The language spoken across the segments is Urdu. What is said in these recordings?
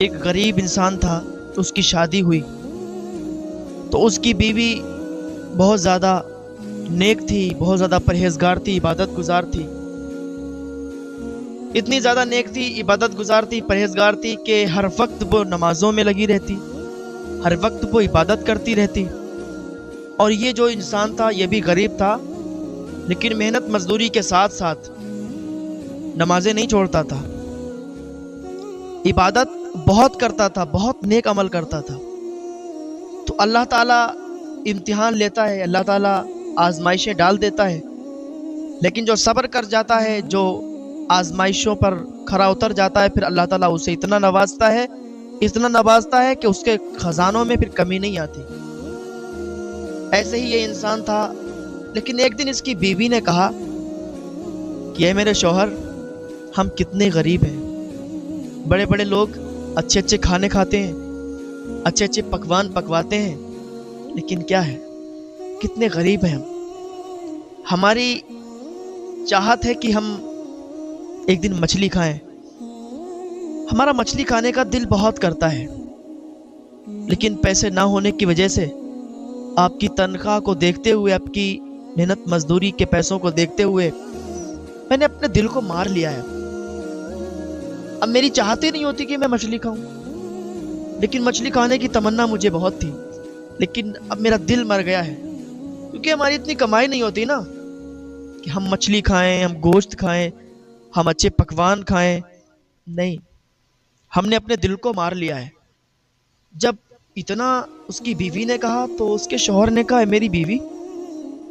ایک غریب انسان تھا، اس کی شادی ہوئی تو اس کی بیوی بہت زیادہ نیک تھی، بہت زیادہ پرہیزگار تھی، عبادت گزار تھی۔ اتنی زیادہ نیک تھی، عبادت گزار تھی، پرہیزگار تھی کہ ہر وقت وہ نمازوں میں لگی رہتی، ہر وقت وہ عبادت کرتی رہتی۔ اور یہ جو انسان تھا یہ بھی غریب تھا، لیکن محنت مزدوری کے ساتھ ساتھ نمازیں نہیں چھوڑتا تھا، عبادت بہت کرتا تھا، بہت نیک عمل کرتا تھا۔ تو اللہ تعالیٰ امتحان لیتا ہے، اللہ تعالیٰ آزمائشیں ڈال دیتا ہے، لیکن جو صبر کر جاتا ہے، جو آزمائشوں پر کھرا اتر جاتا ہے، پھر اللہ تعالیٰ اسے اتنا نوازتا ہے، اتنا نوازتا ہے کہ اس کے خزانوں میں پھر کمی نہیں آتی۔ ایسے ہی یہ انسان تھا، لیکن ایک دن اس کی بیوی نے کہا کہ اے میرے شوہر، ہم کتنے غریب ہیں، بڑے بڑے لوگ اچھے اچھے کھانے کھاتے ہیں، اچھے اچھے پکوان پکواتے ہیں، لیکن کیا ہے، کتنے غریب ہیں ہم۔ ہماری چاہت ہے کہ ہم ایک دن مچھلی کھائیں، ہمارا مچھلی کھانے کا دل بہت کرتا ہے، لیکن پیسے نہ ہونے کی وجہ سے، آپ کی تنخواہ کو دیکھتے ہوئے، آپ کی محنت مزدوری کے پیسوں کو دیکھتے ہوئے میں نے اپنے دل کو مار لیا ہے۔ اب میری چاہت ہی نہیں ہوتی کہ میں مچھلی کھاؤں، لیکن مچھلی کھانے کی تمنا مجھے بہت تھی، لیکن اب میرا دل مر گیا ہے، کیونکہ ہماری اتنی کمائی نہیں ہوتی نا کہ ہم مچھلی کھائیں، ہم گوشت کھائیں، ہم اچھے پکوان کھائیں۔ نہیں، ہم نے اپنے دل کو مار لیا ہے۔ جب اتنا اس کی بیوی نے کہا تو اس کے شوہر نے کہا، اے میری بیوی،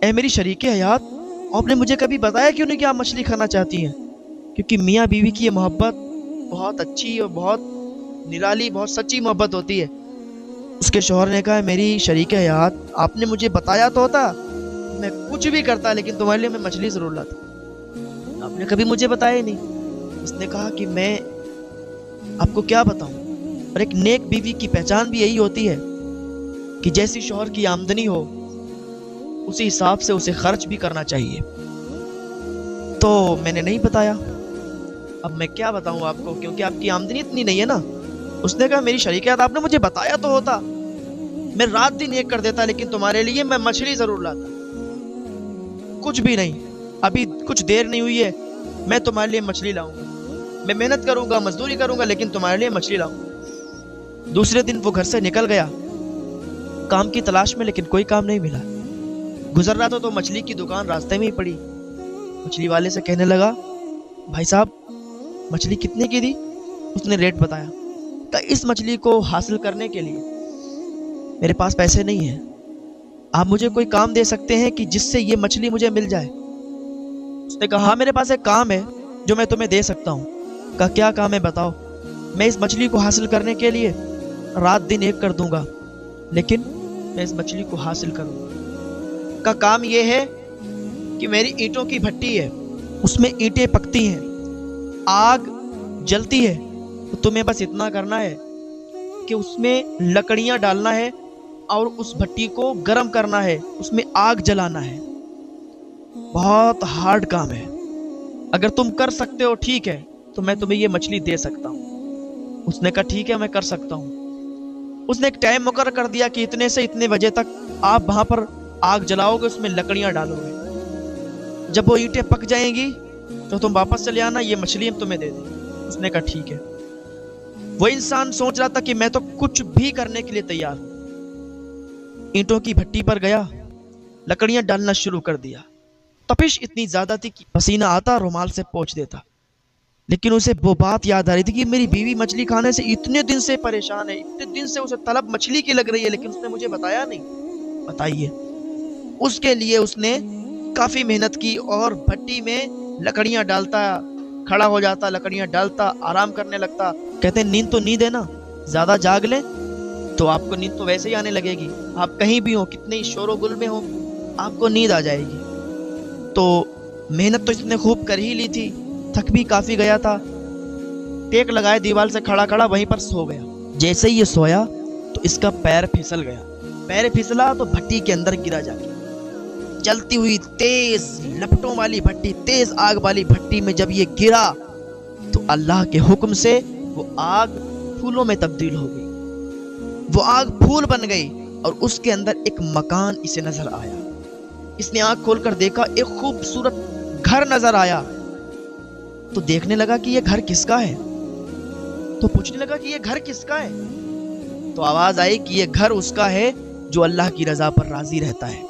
اے میری شریک حیات، آپ نے مجھے کبھی بتایا کیوں نہیں کہ آپ مچھلی کھانا چاہتی ہیں؟ کیونکہ میاں بیوی کی یہ محبت بہت اچھی اور بہت نرالی، بہت سچی محبت ہوتی ہے۔ اس کے شوہر نے کہا، میری شریک حیات، آپ نے مجھے بتایا تو ہوتا، میں کچھ بھی کرتا، لیکن تمہارے لیے میں مچھلی ضرور لاتا، آپ نے کبھی مجھے بتایا ہی نہیں۔ اس نے کہا کہ میں آپ کو کیا بتاؤں، اور ایک نیک بیوی کی پہچان بھی یہی ہوتی ہے کہ جیسی شوہر کی آمدنی ہو اسی حساب سے اسے خرچ بھی کرنا چاہیے۔ تو میں نے نہیں بتایا، اب میں کیا بتاؤں آپ کو، کیونکہ آپ کی آمدنی اتنی نہیں ہے نا۔ اس نے کہا، میری شریکیات، آپ نے مجھے بتایا تو ہوتا، میں رات دن ایک کر دیتا، لیکن تمہارے لیے میں مچھلی ضرور لاتا۔ کچھ بھی نہیں، ابھی کچھ دیر نہیں ہوئی ہے، میں تمہارے لیے مچھلی لاؤں گا، میں محنت کروں گا، مزدوری کروں گا، لیکن تمہارے لیے مچھلی لاؤں گا۔ دوسرے دن وہ گھر سے نکل گیا کام کی تلاش میں، لیکن کوئی کام نہیں ملا۔ گزر رہا تھا تو مچھلی کی دکان راستے میں ہی پڑی۔ مچھلی والے سے کہنے لگا، بھائی صاحب، مچھلی کتنے کی دی؟ اس نے ریٹ بتایا۔ کہ اس مچھلی کو حاصل کرنے کے لیے میرے پاس پیسے نہیں ہیں، آپ مجھے کوئی کام دے سکتے ہیں کہ جس سے یہ مچھلی مجھے مل جائے؟ اس نے کہا، ہاں میرے پاس ایک کام ہے جو میں تمہیں دے سکتا ہوں۔ کہا، کیا کام ہے بتاؤ؟ میں اس مچھلی کو حاصل کرنے کے لیے رات دن ایک کر دوں گا، لیکن میں اس مچھلی کو حاصل کروں گا۔ کا کام یہ ہے کہ میری اینٹوں کی بھٹی ہے، اس میں اینٹیں پکتی ہیں، آگ جلتی ہے، تو تمہیں بس اتنا کرنا ہے کہ اس میں لکڑیاں ڈالنا ہے اور اس بھٹی کو گرم کرنا ہے، اس میں آگ جلانا ہے۔ بہت ہارڈ کام ہے، اگر تم کر سکتے ہو ٹھیک ہے تو میں تمہیں یہ مچھلی دے سکتا ہوں۔ اس نے کہا، ٹھیک ہے، میں کر سکتا ہوں۔ اس نے ایک ٹائم مقرر کر دیا کہ اتنے سے اتنے بجے تک آپ وہاں پر آگ جلاؤ گے، اس میں لکڑیاں ڈالو گے، جب وہ اینٹیں پک جائیں گی تو تم واپس چلے آنا، یہ مچھلی ہم تمہیں دے دیں گے۔ اس نے کہا، ٹھیک ہے۔ وہ انسان سوچ رہا تھا کہ میں تو کچھ بھی کرنے کے لیے تیار ہوں۔ اینٹوں کی بھٹی پر گیا، لکڑیاں ڈالنا شروع کر دیا۔ تپش اتنی زیادہ تھی کہ پسینہ آتا، رومال سے پوچھ دیتا، لیکن اسے وہ بات یاد آ رہی تھی کہ میری بیوی مچھلی کھانے سے اتنے دن سے پریشان ہے، اتنے دن سے اسے طلب مچھلی کی لگ رہی ہے، لیکن اس نے مجھے بتایا نہیں۔ بتائیے، اس کے لیے اس نے کافی محنت کی اور بھٹی میں لکڑیاں ڈالتا، کھڑا ہو جاتا، لکڑیاں ڈالتا، آرام کرنے لگتا۔ کہتے ہیں نیند تو نیند ہے نا، زیادہ جاگ لیں تو آپ کو نیند تو ویسے ہی آنے لگے گی، آپ کہیں بھی ہوں، کتنے ہی شور و گل میں ہوں، آپ کو نیند آ جائے گی۔ تو محنت تو اس نے خوب کر ہی لی تھی، تھک بھی کافی گیا تھا، ٹیک لگائے دیوار سے کھڑا کھڑا وہیں پر سو گیا۔ جیسے ہی یہ سویا تو اس کا پیر پھسل گیا، پیر پھسلا تو بھٹی کے اندر گرا جا کے۔ جلتی ہوئی تیز لپٹوں والی بھٹی، تیز آگ والی بھٹی میں جب یہ گرا تو اللہ کے حکم سے وہ آگ پھولوں میں تبدیل ہو گئی، وہ آگ پھول بن گئی اور اس کے اندر ایک مکان اسے نظر آیا۔ اس نے آنکھ کھول کر دیکھا، ایک خوبصورت گھر نظر آیا، تو دیکھنے لگا کہ یہ گھر کس کا ہے، تو پوچھنے لگا کہ یہ گھر کس کا ہے، تو آواز آئی کہ یہ گھر اس کا ہے جو اللہ کی رضا پر راضی رہتا ہے،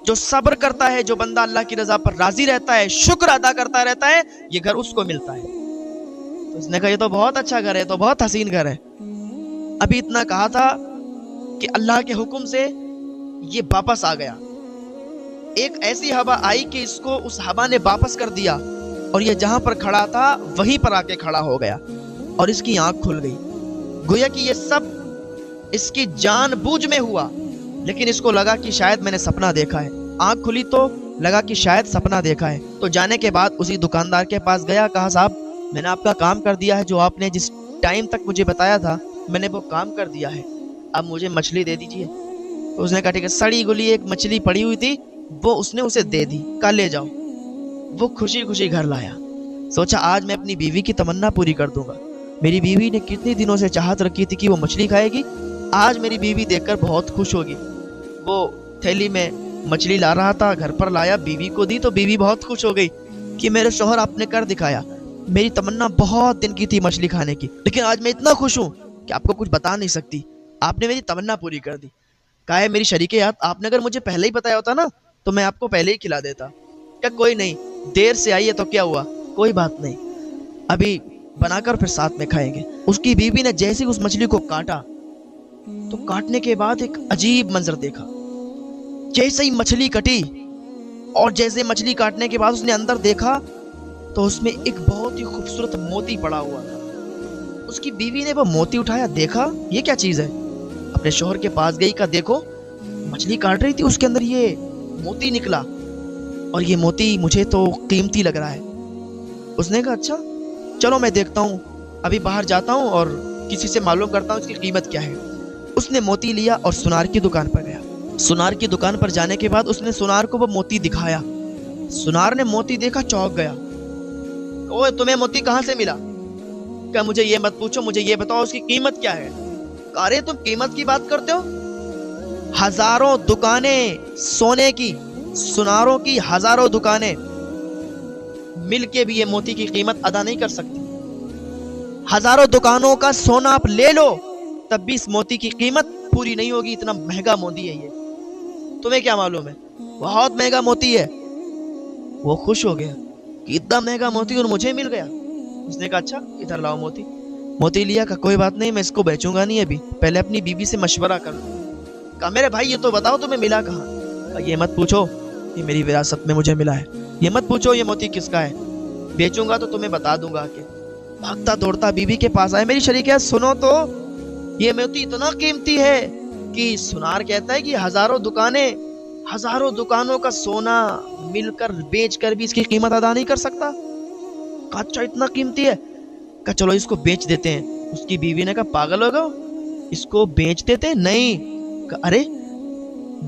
جو صبر کرتا ہے، جو بندہ اللہ کی رضا پر راضی رہتا ہے، شکر ادا کرتا رہتا ہے، یہ گھر اس کو ملتا ہے۔ تو اس نے کہا یہ تو بہت اچھا گھر ہے، تو بہت حسین گھر ہے۔ ابھی اتنا کہا تھا کہ اللہ کے حکم سے یہ واپس آ گیا، ایک ایسی ہوا آئی کہ اس کو اس ہوا نے واپس کر دیا، اور یہ جہاں پر کھڑا تھا وہیں پر آ کے کھڑا ہو گیا، اور اس کی آنکھ کھل گئی۔ گویا کہ یہ سب اس کی جان بوجھ میں ہوا، لیکن اس کو لگا کہ شاید میں نے سپنا دیکھا ہے۔ آنکھ کھلی تو لگا کہ شاید سپنا دیکھا ہے، تو جانے کے بعد اسی دکاندار کے پاس گیا، کہا صاحب میں نے آپ کا کام کر دیا ہے، جو آپ نے جس ٹائم تک مجھے بتایا تھا میں نے وہ کام کر دیا ہے، اب مجھے مچھلی دے دیجیے۔ تو اس نے کہا ٹھیک ہے۔ سڑی گلی ایک مچھلی پڑی ہوئی تھی، وہ اس نے اسے دے دی، کہا لے جاؤ۔ وہ خوشی خوشی گھر لایا، سوچا آج میں اپنی بیوی کی تمنا پوری کر دوں گا۔ میری بیوی نے کتنی دنوں سے چاہت رکھی تھی کہ وہ مچھلی کھائے گی، آج میری بیوی دیکھ کر بہت خوش ہوگی۔ وہ تھیلی میں مچھلی لا رہا تھا، گھر پر لایا، بیوی کو دی، تو بیوی بہت خوش ہو گئی کہ میرے شوہر آپ نے کر دکھایا، میری تمنا بہت دن کی تھی مچھلی کھانے کی، لیکن آج میں اتنا خوش ہوں کہ آپ کو کچھ بتا نہیں سکتی، آپ نے میری تمنا پوری کر دی۔ کہا ہے میری شریکے، آپ نے اگر مجھے پہلے ہی بتایا ہوتا نا تو میں آپ کو پہلے ہی کھلا دیتا۔ کہ کوئی نہیں، دیر سے آئی ہے تو کیا ہوا، کوئی بات نہیں، ابھی بنا کر پھر ساتھ میں کھائیں گے۔ اس کی بیوی نے جیسے اس مچھلی کو کاٹا تو کاٹنے کے بعد ایک عجیب منظر دیکھا۔ جیسے ہی مچھلی کٹی اور جیسے مچھلی کاٹنے کے بعد اس نے اندر دیکھا تو اس میں ایک بہت ہی خوبصورت موتی پڑا ہوا تھا۔ اس کی بیوی نے وہ موتی اٹھایا، دیکھا یہ کیا چیز ہے، اپنے شوہر کے پاس گئی، کہا دیکھو مچھلی کاٹ رہی تھی اس کے اندر یہ موتی نکلا، اور یہ موتی مجھے تو قیمتی لگ رہا ہے۔ اس نے کہا اچھا چلو میں دیکھتا ہوں، ابھی باہر جاتا ہوں اور کسی سے معلوم کرتا ہوں اس کی قیمت کیا ہے۔ اس نے موتی لیا اور سنار کی دکان پر گیا۔ سنار کی دکان پر جانے کے بعد اس نے سنار کو وہ موتی دکھایا۔ سنار نے موتی دیکھا، چونک گیا، اوے تمہیں موتی کہاں سے ملا؟ کہ مجھے یہ مت پوچھو، مجھے یہ بتاؤ اس کی قیمت کیا ہے۔ ارے تم قیمت کی بات کرتے ہو، ہزاروں دکانیں سونے کی، سناروں کی ہزاروں دکانیں مل کے بھی یہ موتی کی قیمت ادا نہیں کر سکتی۔ ہزاروں دکانوں کا سونا آپ لے لو تب بھی اس موتی کی قیمت پوری نہیں ہوگی، اتنا مہنگا موتی ہے یہ، تمہیں کیا معلوم ہے، بہت مہنگا موتی ہے۔ وہ خوش ہو گیا کہ اتنا مہنگا موتی اور مجھے مل گیا۔ اس نے کہا اچھا ادھر لاؤ موتی۔ موتی لیا، کہ کوئی بات نہیں میں اس کو بیچوں گا نہیں ابھی، پہلے اپنی بیوی سے مشورہ کر لوں۔ کہا میرے بھائی یہ تو بتاؤ تمہیں ملا کہاں؟ کہا یہ مت پوچھو، یہ میری وراثت میں مجھے ملا ہے، یہ مت پوچھو یہ موتی کس کا ہے، بیچوں گا تو تمہیں بتا دوں گا۔ کہ بھاگتا دوڑتا بیوی کے پاس آئے، میری شریکہ سنو تو یہ موتی اتنا قیمتی ہے کہ سنار کہتا ہے کہ ہزاروں دکانیں، ہزاروں دکانوں کا سونا مل کر بیچ کر بھی اس کی قیمت ادا نہیں کر سکتا۔ کہا اچھا اتنا قیمتی ہے، کہا چلو اس کو بیچ دیتے ہیں۔ اس کی بیوی نے کہا پاگل ہو گئے، اس کو بیچ دیتے؟ نہیں۔ کہا ارے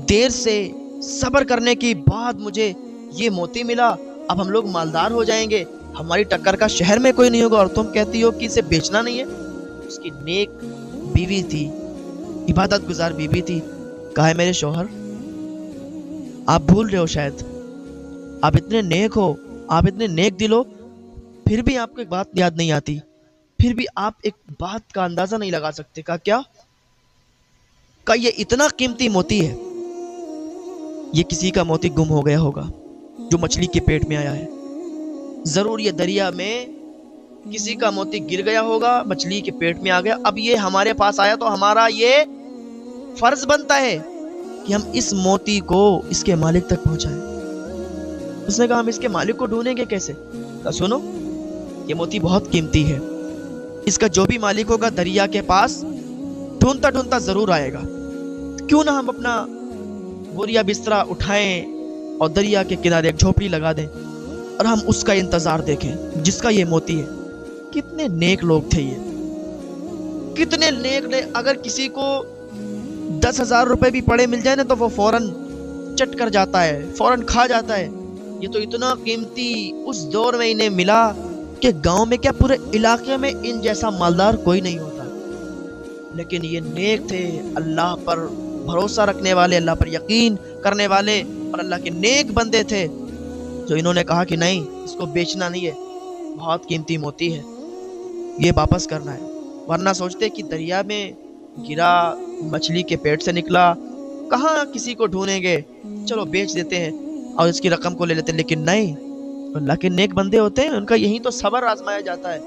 دیر سے صبر کرنے کے بعد مجھے یہ موتی ملا، اب ہم لوگ مالدار ہو جائیں گے، ہماری ٹکر کا شہر میں کوئی نہیں ہوگا، اور تم کہتی ہو کہ اسے بیچنا نہیں ہے۔ اس کی نیک بیوی تھی، عبادت گزار بیوی تھی۔ کہا ہے میرے شوہر آپ بھول رہے ہو، شاید آپ اتنے نیک ہو، آپ اتنے نیک دل ہو، پھر بھی آپ کو ایک بات یاد نہیں آتی، پھر بھی آپ ایک بات کا اندازہ نہیں لگا سکتے۔ کہا کیا؟ کہا یہ اتنا قیمتی موتی ہے، یہ کسی کا موتی گم ہو گیا ہوگا جو مچھلی کے پیٹ میں آیا ہے، ضرور یہ دریا میں کسی کا موتی گر گیا ہوگا، مچھلی کے پیٹ میں آ گیا، اب یہ ہمارے پاس آیا تو ہمارا یہ فرض بنتا ہے کہ ہم اس موتی کو اس کے مالک تک پہنچائیں۔ اس نے کہا ہم اس کے مالک کو ڈھونڈیں گے کیسے؟ کہا سنو یہ موتی بہت قیمتی ہے، اس کا جو بھی مالک ہوگا دریا کے پاس ڈھونڈتا ڈھونڈتا ضرور آئے گا، کیوں نہ ہم اپنا بوریا بسترا اٹھائیں اور دریا کے کنارے ایک جھوپڑی لگا دیں اور ہم اس کا انتظار دیکھیں جس کا یہ موتی ہے۔ کتنے نیک لوگ تھے یہ، کتنے نیک، اگر کسی کو 10,000 روپے بھی پڑے مل جائے نا تو وہ فوراً چٹ کر جاتا ہے، فوراً کھا جاتا ہے۔ یہ تو اتنا قیمتی اس دور میں انہیں ملا کہ گاؤں میں کیا پورے علاقے میں ان جیسا مالدار کوئی نہیں ہوتا۔ لیکن یہ نیک تھے، اللہ پر بھروسہ رکھنے والے، اللہ پر یقین کرنے والے اور اللہ کے نیک بندے تھے، جو انہوں نے کہا کہ نہیں، اس کو بیچنا نہیں ہے، بہت قیمتی موتی ہے، یہ واپس کرنا ہے۔ ورنہ سوچتے کہ دریا میں گرا، مچھلی کے پیٹ سے نکلا، کہاں کسی کو ڈھونڈیں گے، چلو بیچ دیتے ہیں اور اس کی رقم کو لے لیتے ہیں۔ لیکن نہیں، اللہ کے نیک بندے ہوتے ہیں، ان کا یہی تو صبر آزمایا جاتا ہے۔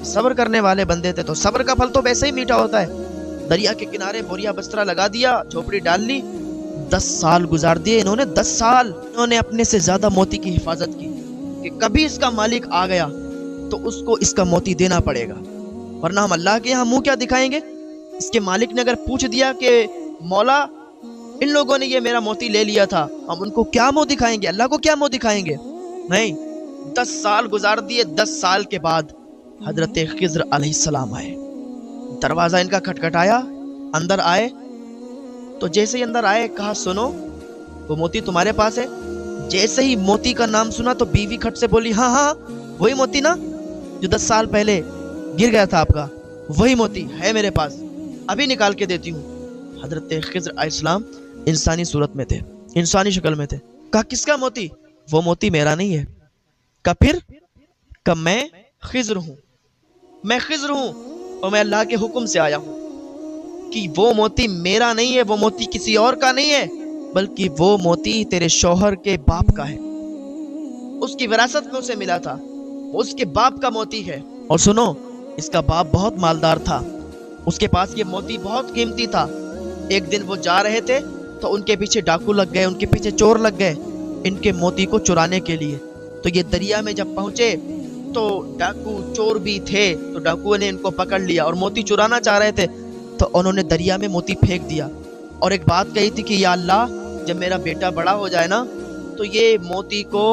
صبر کرنے والے بندے تھے، تو صبر کا پھل تو ویسے ہی میٹھا ہوتا ہے۔ دریا کے کنارے بوریا بسترا لگا دیا، جھوپڑی ڈال لی، 10 سال گزار دیے انہوں نے۔ 10 سال انہوں نے اپنے سے زیادہ موتی کی حفاظت کی کہ کبھی اس کا مالک آ گیا تو اس کو اس کا موتی دینا پڑے گا، ورنہ ہم اللہ کے یہاں منہ کیا دکھائیں گے؟ اس کے مالک نے اگر پوچھ دیا کہ مولا ان لوگوں نے یہ میرا موتی لے لیا تھا، ہم ان کو کیا منہ دکھائیں گے؟ اللہ کو کیا منہ دکھائیں گے؟ نہیں، 10 سال گزار دیے۔ 10 سال کے بعد حضرت خضر علیہ السلام آئے، دروازہ ان کا کھٹکھٹایا، اندر آئے تو جیسے ہی اندر آئے کہا سنو، وہ موتی تمہارے پاس ہے؟ جیسے ہی موتی کا نام سنا تو بیوی کھٹ سے بولی ہاں ہاں، وہی موتی نا جو 10 سال پہلے گر گیا تھا آپ کا، وہی موتی ہے میرے پاس، ابھی نکال کے دیتی ہوں۔ حضرت خضر علیہ السلام انسانی صورت میں تھے، انسانی شکل میں تھے۔ کہا کس کا موتی؟ وہ موتی میرا نہیں ہے۔ کہا پھر؟ کہ میں خضر ہوں، میں خضر ہوں اور میں اللہ کے حکم سے آیا ہوں کہ وہ موتی میرا نہیں ہے، وہ موتی کسی اور کا نہیں ہے، بلکہ وہ موتی تیرے شوہر کے باپ کا ہے، اس کی وراثت میں اسے ملا تھا، اس کے باپ کا موتی ہے۔ اور سنو، اس کا باپ بہت مالدار تھا، اس کے پاس یہ موتی بہت قیمتی تھا۔ ایک دن وہ جا رہے تھے تو ان کے پیچھے ڈاکو لگ گئے، ان کے پیچھے چور لگ گئے ان کے موتی کو چرانے کے لیے۔ تو یہ دریا میں جب پہنچے تو ڈاکو چور بھی تھے، تو ڈاکو نے ان کو پکڑ لیا اور موتی چرانا چاہ رہے تھے، تو انہوں نے دریا میں موتی پھینک دیا اور ایک بات کہی تھی کہ یا اللہ، جب میرا بیٹا بڑا ہو جائے نا تو یہ موتی کو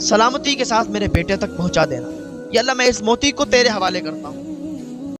سلامتی کے ساتھ میرے بیٹے تک پہنچا دینا، یا اللہ میں اس موتی کو تیرے حوالے کرتا ہوں۔